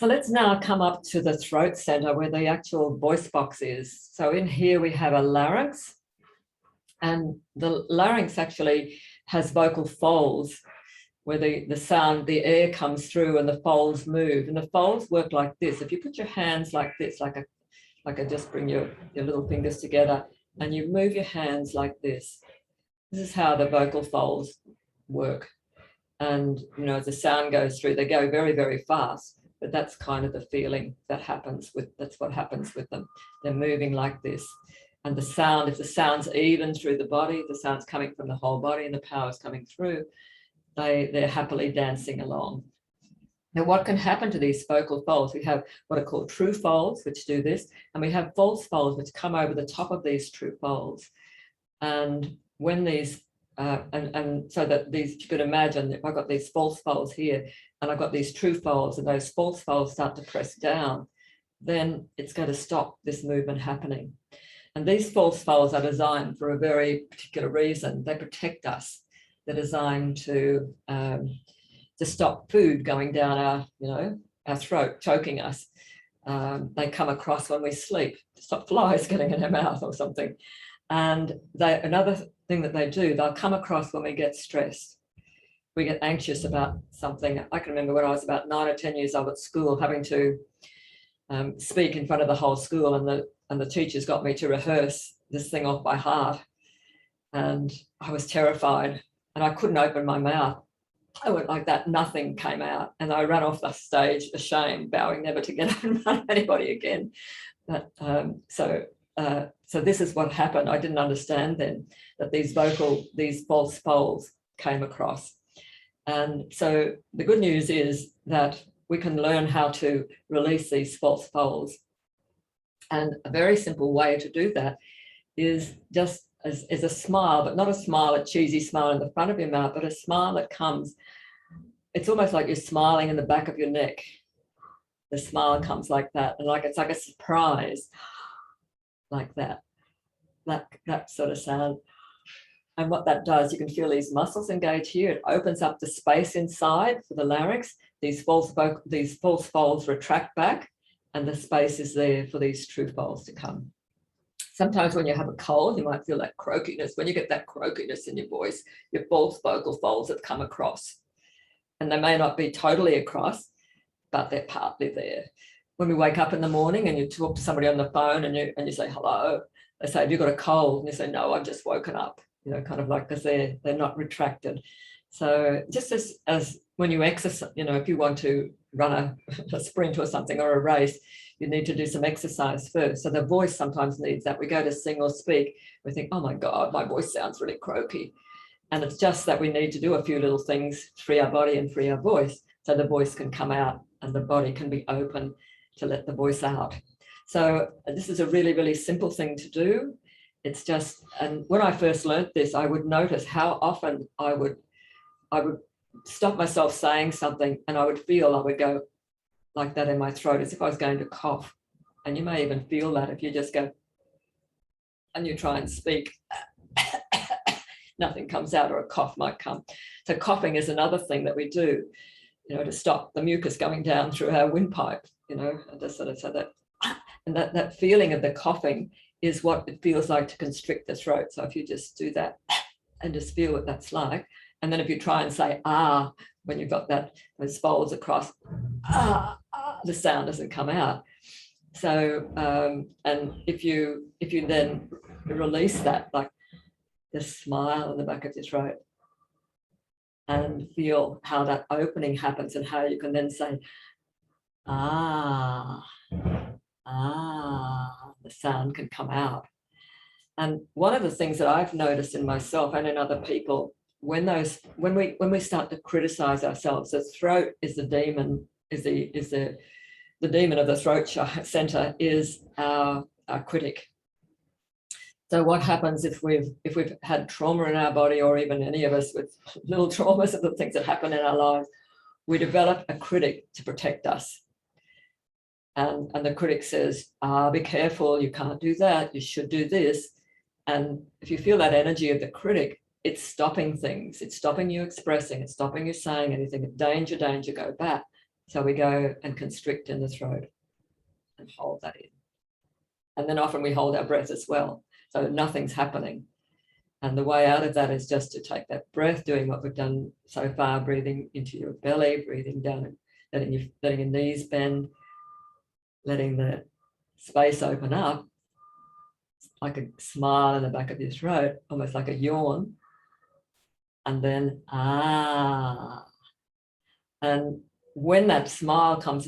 So let's now come up to the throat center where the actual voice box is. So in here we have a larynx, and the larynx actually has vocal folds where the sound, the air comes through and the folds move. And the folds work like this. If you put your hands like this, like a just bring your little fingers together and you move your hands like this. This is how the vocal folds work. And, you know, as the sound goes through, they go very, very fast. But that's kind of the feeling that happens that's what happens with them. They're moving like this. And the sound, if the sound's even through the body, the sound's coming from the whole body and the power's coming through, they're happily dancing along. Now, what can happen to these vocal folds? We have what are called true folds, which do this, and we have false folds, which come over the top of these true folds. And when these, and so that these, you could imagine if I've got these false folds here, and I've got these true folds, and those false folds start to press down, then it's going to stop this movement happening. And these false folds are designed for a very particular reason. They protect us. They're designed to stop food going down our throat, choking us. They come across when we sleep to stop flies getting in our mouth or something. And another thing that they do, they'll come across when we get stressed. We get anxious about something. I can remember when I was about 9 or 10 years old at school, having to speak in front of the whole school, and the teachers got me to rehearse this thing off by heart. And I was terrified and I couldn't open my mouth. I went like that, nothing came out. And I ran off the stage ashamed, vowing never to get up in front of anybody again. But, so this is what happened. I didn't understand then that these false folds came across. And so the good news is that we can learn how to release these false folds. And a very simple way to do that is just as a smile, but not a smile, a cheesy smile in the front of your mouth, but a smile that comes, it's almost like you're smiling in the back of your neck. The smile comes like that, and it's like a surprise, like that sort of sound. And what that does, you can feel these muscles engage here. It opens up the space inside for the larynx. These false folds retract back, and the space is there for these true folds to come. Sometimes when you have a cold, you might feel that croakiness. When you get that croakiness in your voice, your false vocal folds have come across. And they may not be totally across, but they're partly there. When we wake up in the morning and you talk to somebody on the phone and you say, hello, they say, have you got a cold? And you say, no, I've just woken up, kind of like, because they're not retracted. So just as when you exercise, if you want to run a sprint or something or a race, you need to do some exercise first. So the voice sometimes needs that. We go to sing or speak, we think, oh my God, my voice sounds really croaky. And it's just that we need to do a few little things, free our body and free our voice, so the voice can come out and the body can be open to let the voice out. So this is a really, really simple thing to do. It's just, and when I first learned this, I would notice how often I would stop myself saying something and I would feel I would go like that in my throat as if I was going to cough. And you may even feel that if you just go and you try and speak, nothing comes out, or a cough might come. So coughing is another thing that we do, to stop the mucus going down through our windpipe, and just sort of so that, and that feeling of the coughing is what it feels like to constrict the throat. So if you just do that and just feel what that's like, and then if you try and say when you've got those folds across, the sound doesn't come out. So and if you then release that, like just smile in the back of your throat and feel how that opening happens and how you can then say the sound can come out. And one of the things that I've noticed in myself and in other people, when we start to criticize ourselves, the throat is the demon, the demon of the throat center is our critic. So what happens if we've had trauma in our body, or even any of us with little traumas of the things that happen in our lives, we develop a critic to protect us. And the critic says, be careful, you can't do that, you should do this. And if you feel that energy of the critic, it's stopping things. It's stopping you expressing. It's stopping you saying anything. Danger, danger, go back. So we go and constrict in the throat and hold that in. And then often we hold our breath as well. So nothing's happening. And the way out of that is just to take that breath, doing what we've done so far, breathing into your belly, breathing down, letting your knees bend, letting the space open up, like a smile in the back of your throat, almost like a yawn. And then, ah. And when that smile comes